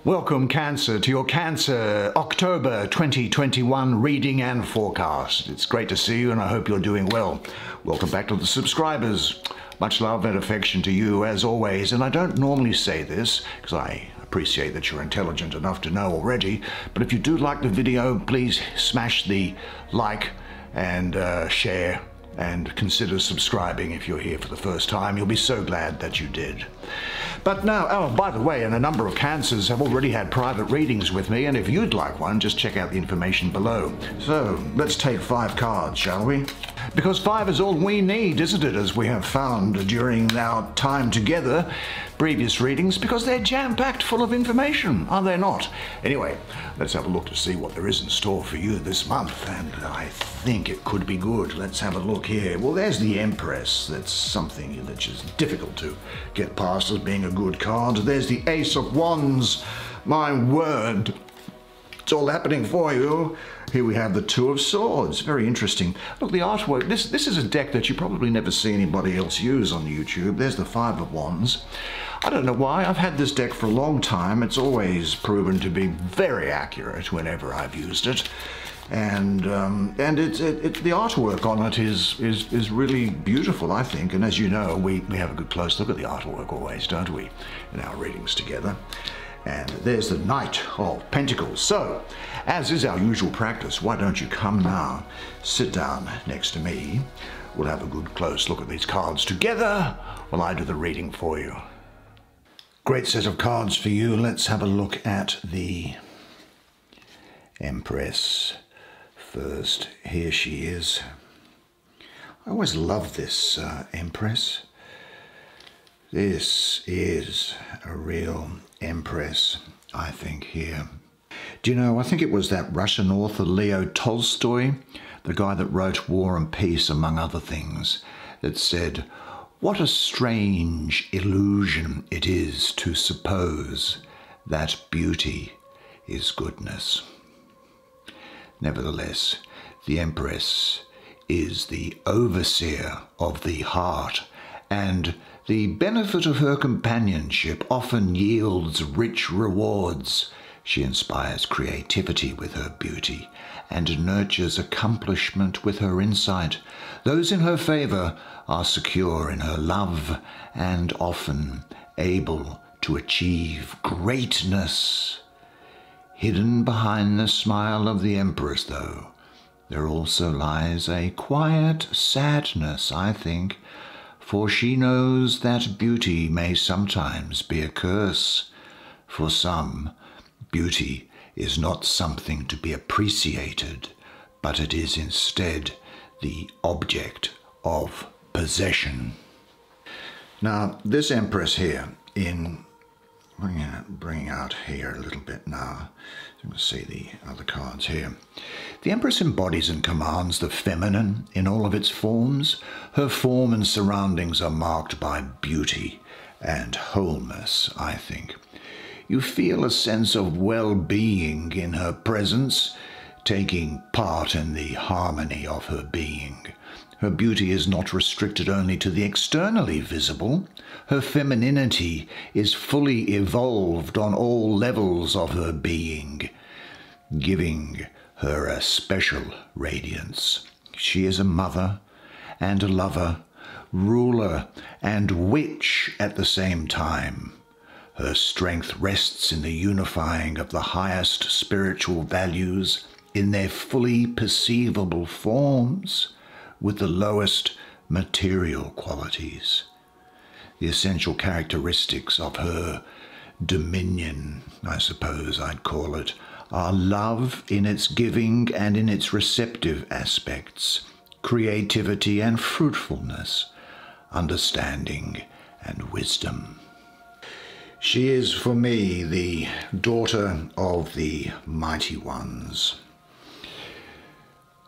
Welcome, Cancer, to your Cancer October 2021 reading and forecast. It's great to see you and I hope you're doing well. Welcome back to the subscribers. Much love and affection to you as always. And I don't normally say this because I appreciate that you're intelligent enough to know already. But if you do like the video, please smash the like and share and consider subscribing if you're here for the first time. You'll be so glad that you did. But now, oh, by the way, and a number of Cancers have already had private readings with me, and if you'd like one, just check out the information below. So, let's take 5 cards, shall we? Because 5 is all we need, isn't it, as we have found during our time together, previous readings, because they're jam-packed full of information, are they not? Anyway, let's have a look to see what there is in store for you this month, and I think it could be good. Let's have a look here. Well, there's the Empress. That's something that's just difficult to get past as being a good card. There's the Ace of Wands. My word, it's all happening for you. Here we have the Two of Swords. Very interesting. Look, the artwork. This is a deck that you probably never see anybody else use on YouTube. There's the Five of Wands. I don't know why. I've had this deck for a long time. It's always proven to be very accurate whenever I've used it. And the artwork on it is really beautiful, I think. And as you know, we have a good close look at the artwork always, don't we, in our readings together. And there's the Knight of Pentacles. So, as is our usual practice, why don't you come now, sit down next to me. We'll have a good close look at these cards together while I do the reading for you. Great set of cards for you. Let's have a look at the Empress first. Here she is. I always love this Empress. This is a real Empress, I think, here. Do you know, I think it was that Russian author Leo Tolstoy, the guy that wrote War and Peace, among other things, that said, "What a strange illusion it is to suppose that beauty is goodness." Nevertheless, the Empress is the overseer of the heart, and the benefit of her companionship often yields rich rewards. She inspires creativity with her beauty and nurtures accomplishment with her insight. Those in her favor are secure in her love and often able to achieve greatness. Hidden behind the smile of the Empress, though, there also lies a quiet sadness, I think, for she knows that beauty may sometimes be a curse. For some, beauty is not something to be appreciated, but it is instead the object of possession. Now, this Empress here, in bring out here a little bit now. So we'll see the other cards here. The Empress embodies and commands the feminine in all of its forms. Her form and surroundings are marked by beauty and wholeness, I think. You feel a sense of well-being in her presence, taking part in the harmony of her being. Her beauty is not restricted only to the externally visible. Her femininity is fully evolved on all levels of her being, giving her a special radiance. She is a mother and a lover, ruler and witch at the same time. Her strength rests in the unifying of the highest spiritual values in their fully perceivable forms with the lowest material qualities. The essential characteristics of her dominion, I suppose I'd call it, are love in its giving and in its receptive aspects, creativity and fruitfulness, understanding and wisdom. She is, for me, the daughter of the mighty ones.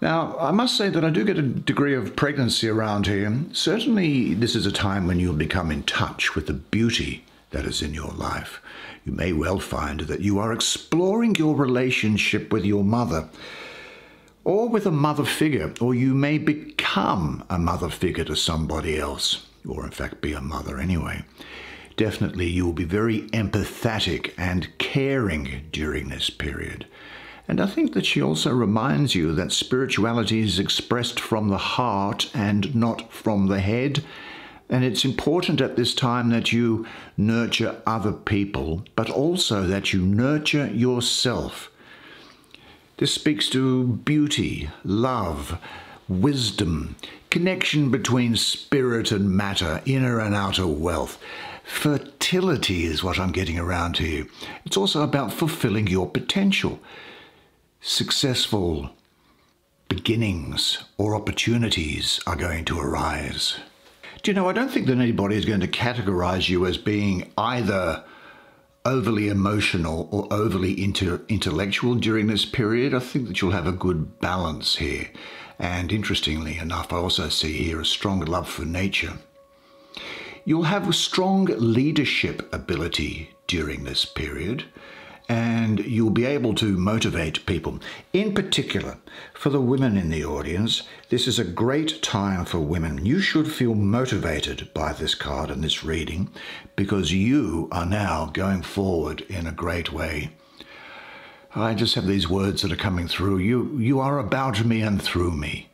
Now, I must say that I do get a degree of pregnancy around here. Certainly, this is a time when you'll become in touch with the beauty that is in your life. You may well find that you are exploring your relationship with your mother, or with a mother figure, or you may become a mother figure to somebody else, or in fact be a mother anyway. definitely you will be very empathetic and caring during this period. And I think that she also reminds you that spirituality is expressed from the heart and not from the head. And it's important at this time that you nurture other people, but also that you nurture yourself. This speaks to beauty, love, wisdom, connection between spirit and matter, inner and outer wealth. Fertility is what I'm getting around here. It's also about fulfilling your potential. Successful beginnings or opportunities are going to arise. Do you know, I don't think that anybody is going to categorize you as being either overly emotional or overly intellectual during this period. I think that you'll have a good balance here. And interestingly enough, I also see here a strong love for nature. You'll have a strong leadership ability during this period, and you'll be able to motivate people. In particular, for the women in the audience, this is a great time for women. You should feel motivated by this card and this reading because you are now going forward in a great way. I just have these words that are coming through. You are about me and through me.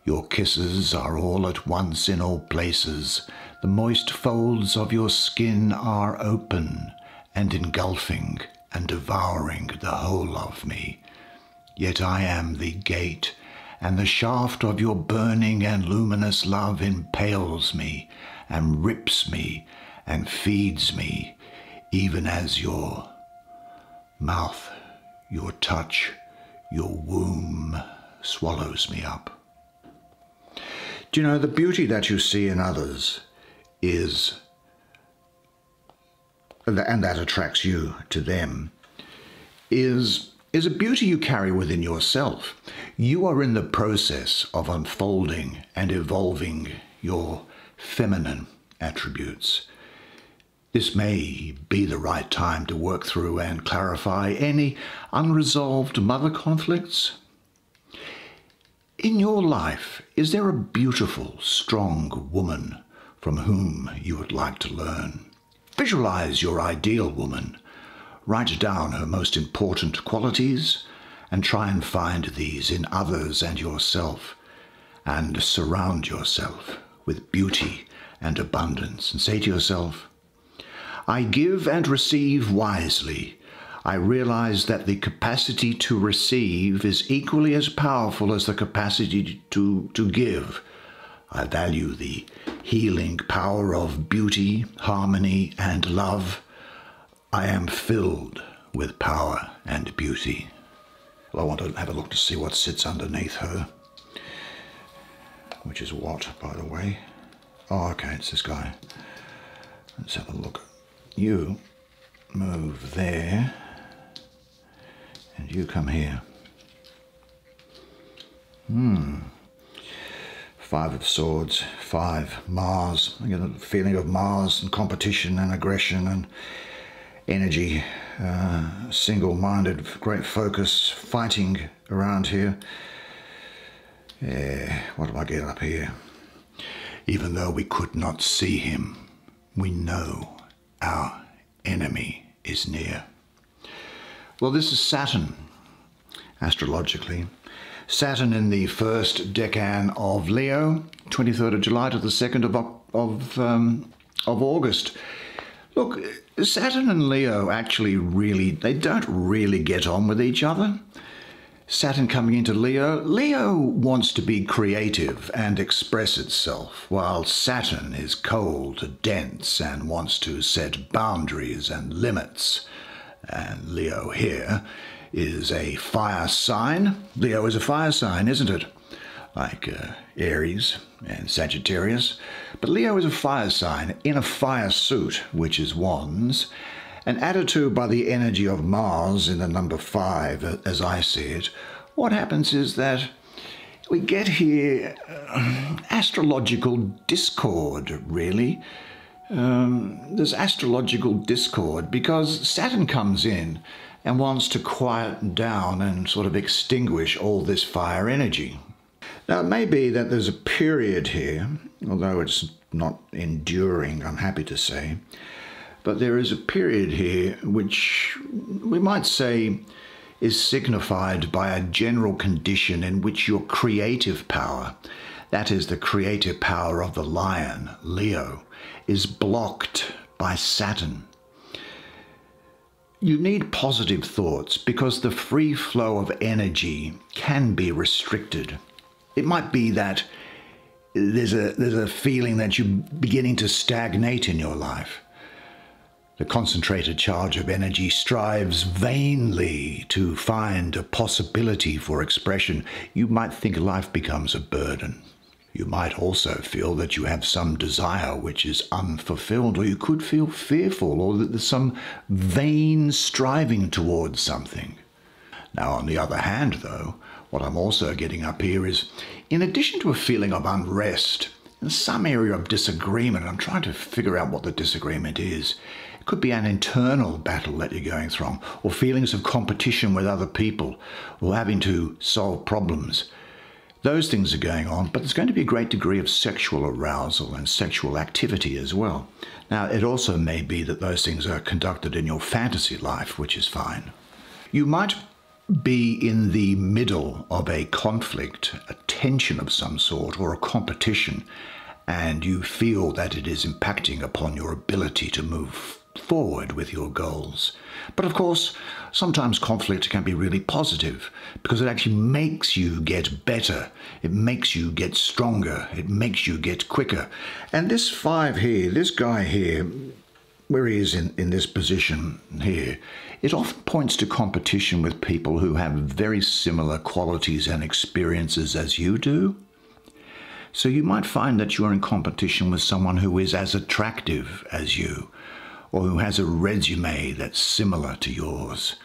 Your kisses are all at once in all places. The moist folds of your skin are open and engulfing and devouring the whole of me. Yet I am the gate, and the shaft of your burning and luminous love impales me and rips me and feeds me, even as your mouth, your touch, your womb swallows me up. Do you know, the beauty that you see in others is, and that attracts you to them, is a beauty you carry within yourself. You are in the process of unfolding and evolving your feminine attributes. This may be the right time to work through and clarify any unresolved mother conflicts. In your life, is there a beautiful, strong woman from whom you would like to learn? Visualize your ideal woman. Write down her most important qualities and try and find these in others and yourself. And surround yourself with beauty and abundance. And say to yourself, I give and receive wisely. I realize that the capacity to receive is equally as powerful as the capacity to give. I value the healing power of beauty, harmony, and love. I am filled with power and beauty. Well, I want to have a look to see what sits underneath her. Which is what, by the way? Oh, okay, it's this guy. Let's have a look. You move there. And you come here. Five of Swords, 5, Mars. I get a feeling of Mars and competition and aggression and energy. Single-minded, great focus, fighting around here. Yeah, what do I get up here? Even though we could not see him, we know our enemy is near. Well, this is Saturn, astrologically. Saturn in the first decan of Leo, 23rd of July to the 2nd of August. Look, Saturn and Leo actually they don't really get on with each other. Saturn coming into Leo. Leo wants to be creative and express itself, while Saturn is cold, dense, and wants to set boundaries and limits. And Leo here is a fire sign. Leo is a fire sign, isn't it? Like Aries and Sagittarius. But Leo is a fire sign in a fire suit, which is Wands, and added to by the energy of Mars in the number 5, as I see it. What happens is that we get here astrological discord, really. There's astrological discord because Saturn comes in and wants to quieten down and sort of extinguish all this fire energy. Now, it may be that there's a period here, although it's not enduring, I'm happy to say, But there is a period here which we might say is signified by a general condition in which your creative power, that is the creative power of the lion, Leo, is blocked by Saturn. You need positive thoughts because the free flow of energy can be restricted. It might be that there's a feeling that you're beginning to stagnate in your life. The concentrated charge of energy strives vainly to find a possibility for expression. You might think life becomes a burden. You might also feel that you have some desire which is unfulfilled, or you could feel fearful, or that there's some vain striving towards something. Now, on the other hand, though, what I'm also getting up here is, in addition to a feeling of unrest, in some area of disagreement, I'm trying to figure out what the disagreement is. It could be an internal battle that you're going through, or feelings of competition with other people, or having to solve problems. Those things are going on, but there's going to be a great degree of sexual arousal and sexual activity as well. Now, it also may be that those things are conducted in your fantasy life, which is fine. You might be in the middle of a conflict, a tension of some sort, or a competition, and you feel that it is impacting upon your ability to move forward with your goals. But of course, sometimes conflict can be really positive because it actually makes you get better. It makes you get stronger. It makes you get quicker. And this 5 here, this guy here, where he is in this position here, it often points to competition with people who have very similar qualities and experiences as you do. So you might find that you're in competition with someone who is as attractive as you, or who has a resume that's similar to yours,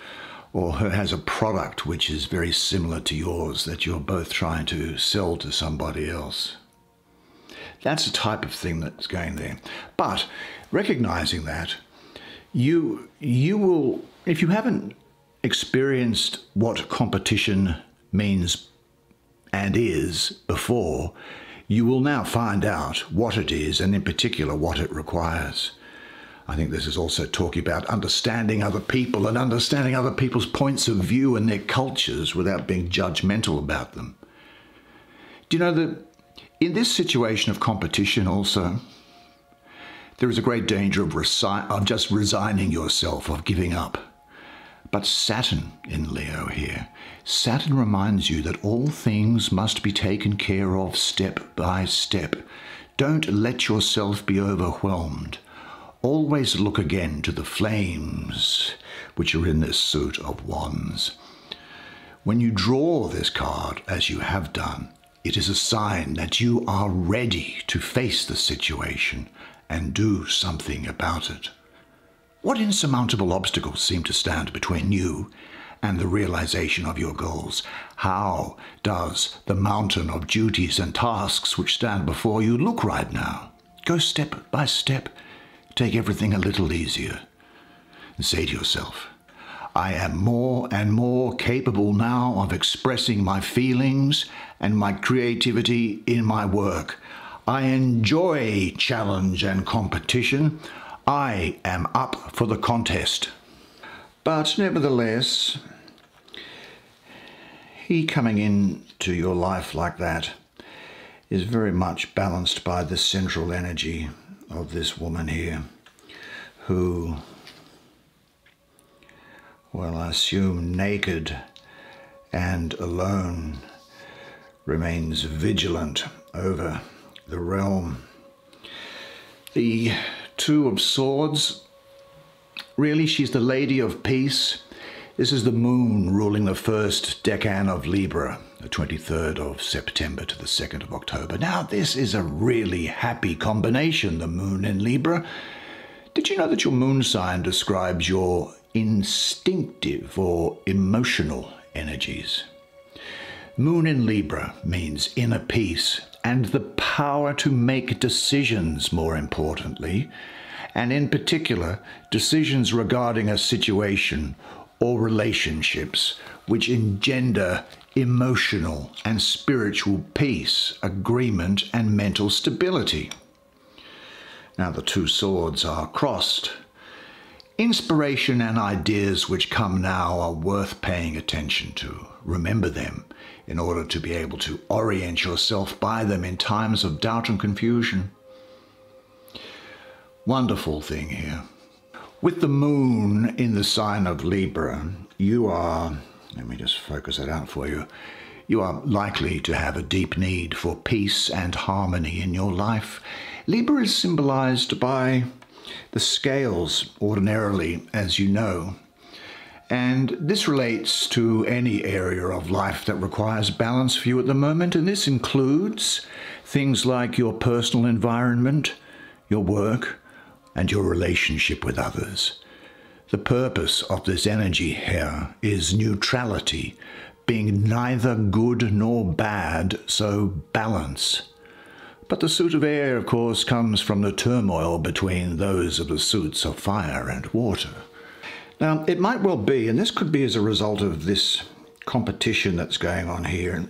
or who has a product which is very similar to yours that you're both trying to sell to somebody else. That's the type of thing that's going there. But recognizing that, you will, if you haven't experienced what competition means and is before, you will now find out what it is, and in particular what it requires. I think this is also talking about understanding other people and understanding other people's points of view and their cultures without being judgmental about them. Do you know that in this situation of competition also, there is a great danger of just resigning yourself, of giving up. But Saturn in Leo here, Saturn reminds you that all things must be taken care of step by step. Don't let yourself be overwhelmed. Always look again to the flames which are in this suit of wands. When you draw this card, as you have done, it is a sign that you are ready to face the situation and do something about it. What insurmountable obstacles seem to stand between you and the realization of your goals? How does the mountain of duties and tasks which stand before you look right now? Go step by step. Take everything a little easier. And say to yourself, I am more and more capable now of expressing my feelings and my creativity in my work. I enjoy challenge and competition. I am up for the contest. But nevertheless, he coming into your life like that is very much balanced by the central energy of this woman here, who, well, I assume naked and alone, remains vigilant over the realm. The 2 of Swords, really, she's the Lady of Peace. This is the moon ruling the first decan of Libra, the 23rd of September to the 2nd of October. Now, this is a really happy combination, the moon in Libra. Did you know that your moon sign describes your instinctive or emotional energies? Moon in Libra means inner peace and the power to make decisions, more importantly, and in particular, decisions regarding a situation or relationships which engender emotional and spiritual peace, agreement, and mental stability. Now, the 2 swords are crossed Inspiration and ideas which come now are worth paying attention to. Remember them in order to be able to orient yourself by them in times of doubt and confusion. Wonderful thing here. With the moon in the sign of Libra, you are, let me just focus that out for you, you are likely to have a deep need for peace and harmony in your life. Libra is symbolized by the scales ordinarily, as you know. And this relates to any area of life that requires balance for you at the moment. And this includes things like your personal environment, your work, and your relationship with others. The purpose of this energy here is neutrality, being neither good nor bad, so balance. But the suit of air, of course, comes from the turmoil between those of the suits of fire and water. Now, it might well be, and this could be as a result of this competition that's going on here,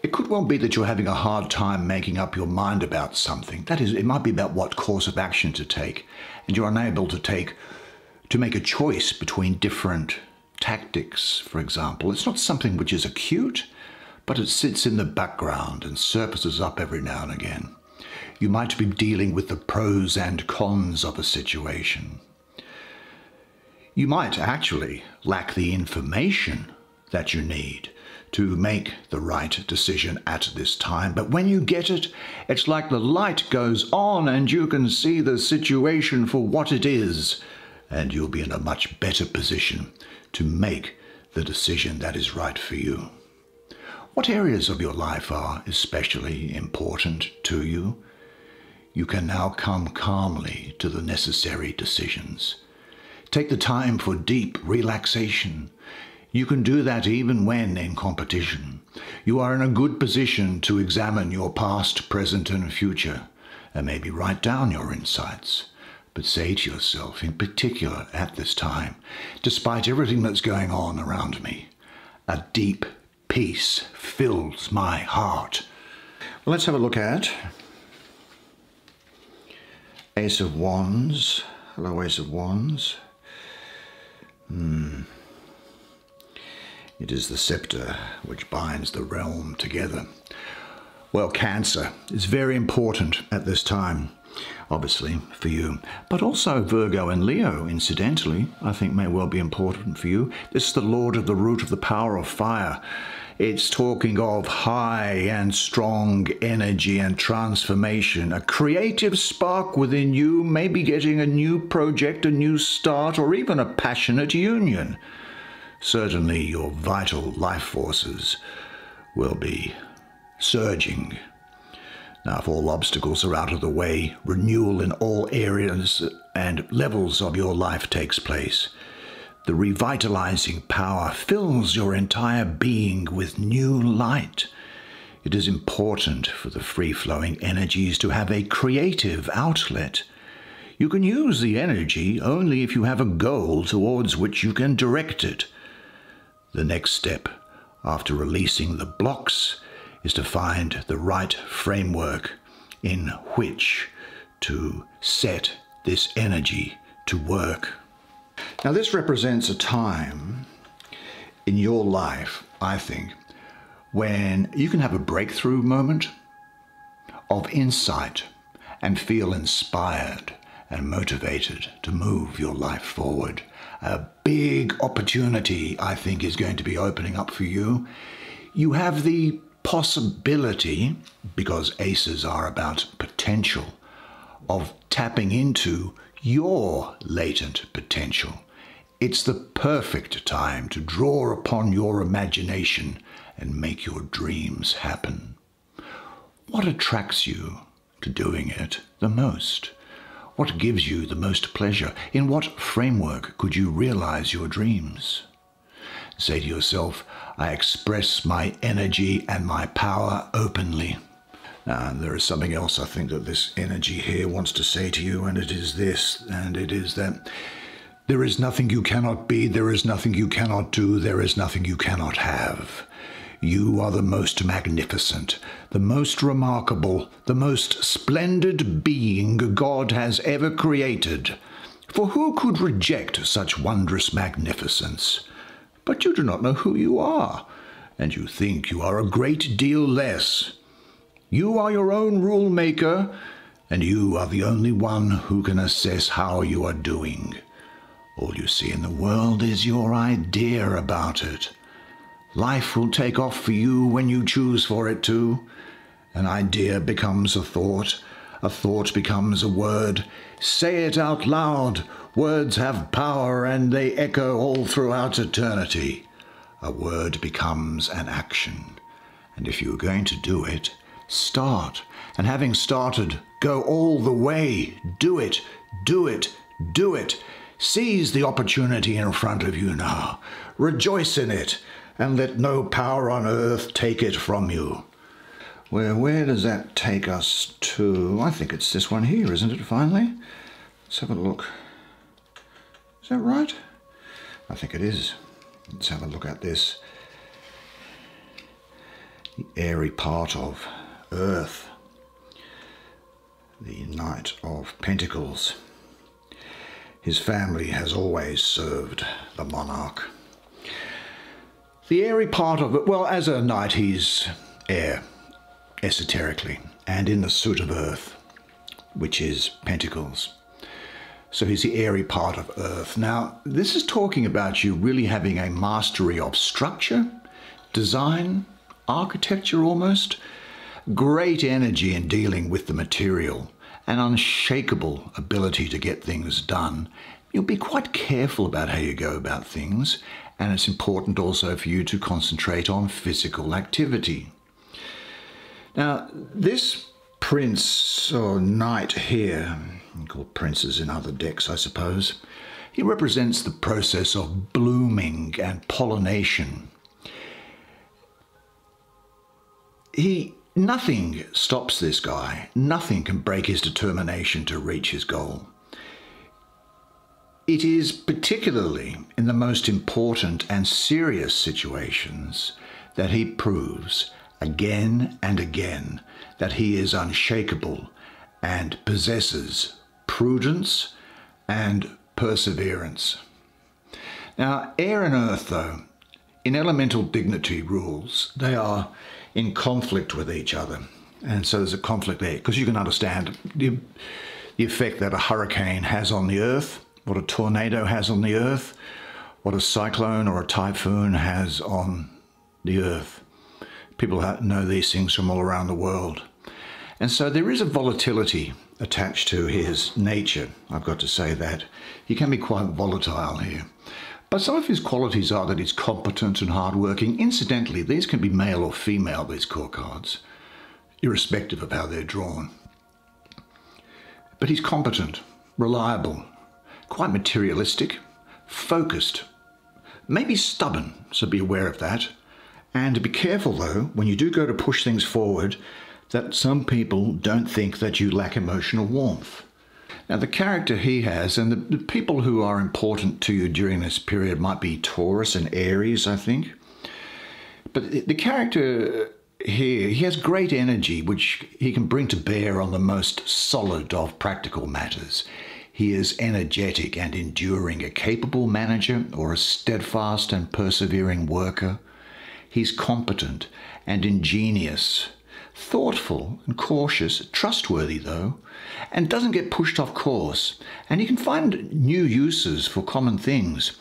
it could well be that you're having a hard time making up your mind about something. That is, it might be about what course of action to take, and you're unable to make a choice between different tactics, for example. It's not something which is acute, but it sits in the background and surfaces up every now and again. You might be dealing with the pros and cons of a situation. You might actually lack the information that you need to make the right decision at this time. But when you get it, it's like the light goes on and you can see the situation for what it is, and you'll be in a much better position to make the decision that is right for you. What areas of your life are especially important to you? You can now come calmly to the necessary decisions. Take the time for deep relaxation. You can do that even when in competition. You are in a good position to examine your past, present, and future, and maybe write down your insights. But say to yourself, in particular at this time, despite everything that's going on around me, a deep peace fills my heart. Well, let's have a look at Ace of Wands. Hello, Ace of Wands. It is the scepter which binds the realm together. Well, Cancer is very important at this time, obviously, for you. But also Virgo and Leo, incidentally, I think may well be important for you. This is the Lord of the root of the power of fire. It's talking of high and strong energy and transformation, a creative spark within you, maybe getting a new project, a new start, or even a passionate union. Certainly your vital life forces will be surging. Now, if all obstacles are out of the way, renewal in all areas and levels of your life takes place. The revitalizing power fills your entire being with new light. It is important for the free-flowing energies to have a creative outlet. You can use the energy only if you have a goal towards which you can direct it. The next step, after releasing the blocks, is to find the right framework in which to set this energy to work. Now, this represents a time in your life, I think, when you can have a breakthrough moment of insight and feel inspired and motivated to move your life forward. A big opportunity, I think, is going to be opening up for you. You have the possibility, because aces are about potential, of tapping into your latent potential. It's the perfect time to draw upon your imagination and make your dreams happen. What attracts you to doing it the most? What gives you the most pleasure? In what framework could you realize your dreams? Say to yourself, I express my energy and my power openly. And there is something else I think that this energy here wants to say to you, and it is this, and it is that there is nothing you cannot be, there is nothing you cannot do, there is nothing you cannot have. You are the most magnificent, the most remarkable, the most splendid being God has ever created. For who could reject such wondrous magnificence? But you do not know who you are, and you think you are a great deal less. You are your own rule maker, and you are the only one who can assess how you are doing. All you see in the world is your idea about it. Life will take off for you when you choose for it to. An idea becomes a thought becomes a word. Say it out loud. Words have power and they echo all throughout eternity. A word becomes an action. And if you're going to do it, start. And having started, go all the way. Do it, do it, do it. Seize the opportunity in front of you now. Rejoice in it, and let no power on earth take it from you. Well, where does that take us to? I think it's this one here, isn't it, finally? Let's have a look. Is that right? I think it is. Let's have a look at this. The airy part of Earth. The Knight of Pentacles. His family has always served the monarch. The airy part of it, well, as a knight, he's air, esoterically, and in the suit of Earth, which is Pentacles. So he's the airy part of Earth. Now, this is talking about you really having a mastery of structure, design, architecture almost, great energy in dealing with the material, an unshakable ability to get things done. You'll be quite careful about how you go about things, and it's important also for you to concentrate on physical activity. Now, this prince or knight here, called princes in other decks, I suppose, he represents the process of blooming and pollination. Nothing stops this guy. Nothing can break his determination to reach his goal. It is particularly in the most important and serious situations that he proves again and again that he is unshakable and possesses prudence and perseverance. Now, air and earth, though, in elemental dignity rules, they are in conflict with each other. And so there's a conflict there, because you can understand the effect that a hurricane has on the earth, what a tornado has on the earth, what a cyclone or a typhoon has on the earth. People know these things from all around the world. And so there is a volatility attached to his nature. I've got to say that. He can be quite volatile here. But some of his qualities are that he's competent and hardworking. Incidentally, these can be male or female, these core cards, irrespective of how they're drawn. But he's competent, reliable, quite materialistic, focused, maybe stubborn, so be aware of that. And be careful, though, when you do go to push things forward, that some people don't think that you lack emotional warmth. Now, the character he has, and the people who are important to you during this period might be Taurus and Aries, I think. But the character here, he has great energy, which he can bring to bear on the most solid of practical matters. He is energetic and enduring, a capable manager or a steadfast and persevering worker. He's competent and ingenious, thoughtful and cautious, trustworthy though, and doesn't get pushed off course, and he can find new uses for common things.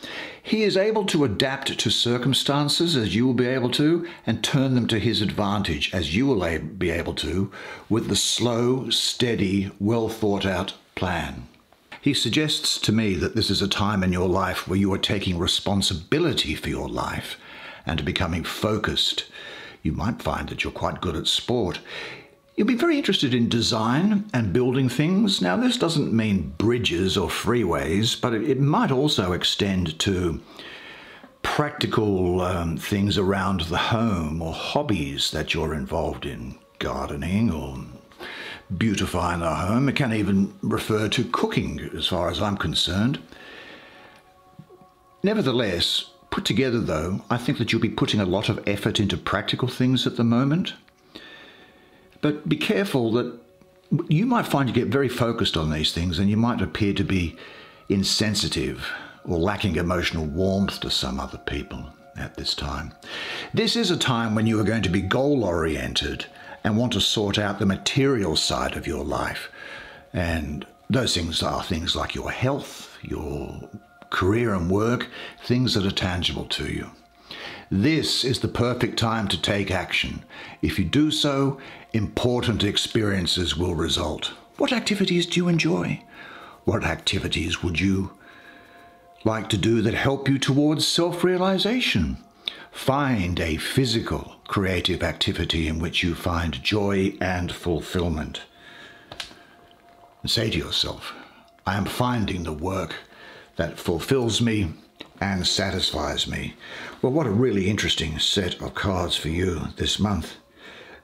He is able to adapt to circumstances as you will be able to, and turn them to his advantage as you will be able to, with the slow, steady, well thought out plan. He suggests to me that this is a time in your life where you are taking responsibility for your life and becoming focused. You might find that you're quite good at sport. You'll be very interested in design and building things. Now, this doesn't mean bridges or freeways, but it might also extend to practical things around the home or hobbies that you're involved in, gardening or beautifying the home. It can even refer to cooking, as far as I'm concerned. Nevertheless, put together, though, I think that you'll be putting a lot of effort into practical things at the moment. But be careful that you might find you get very focused on these things and you might appear to be insensitive or lacking emotional warmth to some other people at this time. This is a time when you are going to be goal-oriented and want to sort out the material side of your life. And those things are things like your health, your career and work, things that are tangible to you. This is the perfect time to take action. If you do so, important experiences will result. What activities do you enjoy? What activities would you like to do that help you towards self-realization? Find a physical, creative activity in which you find joy and fulfillment. And say to yourself, I am finding the work that fulfills me and satisfies me. Well, what a really interesting set of cards for you this month.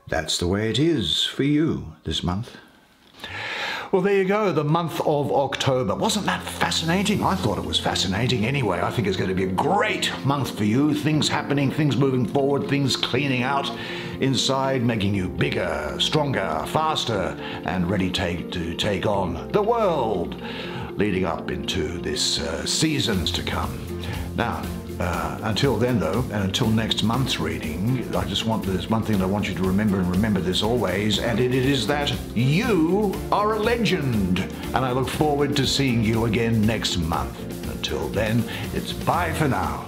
That's the way it is for you this month. Well, there you go, the month of October. Wasn't that fascinating? I thought it was fascinating anyway. I think it's going to be a great month for you. Things happening, things moving forward, things cleaning out inside, making you bigger, stronger, faster, and ready to take on the world, leading up into this seasons to come. Now, until then though, and until next month's reading, there's one thing I want you to remember, and remember this always, and it is that you are a legend. And I look forward to seeing you again next month. Until then, it's bye for now.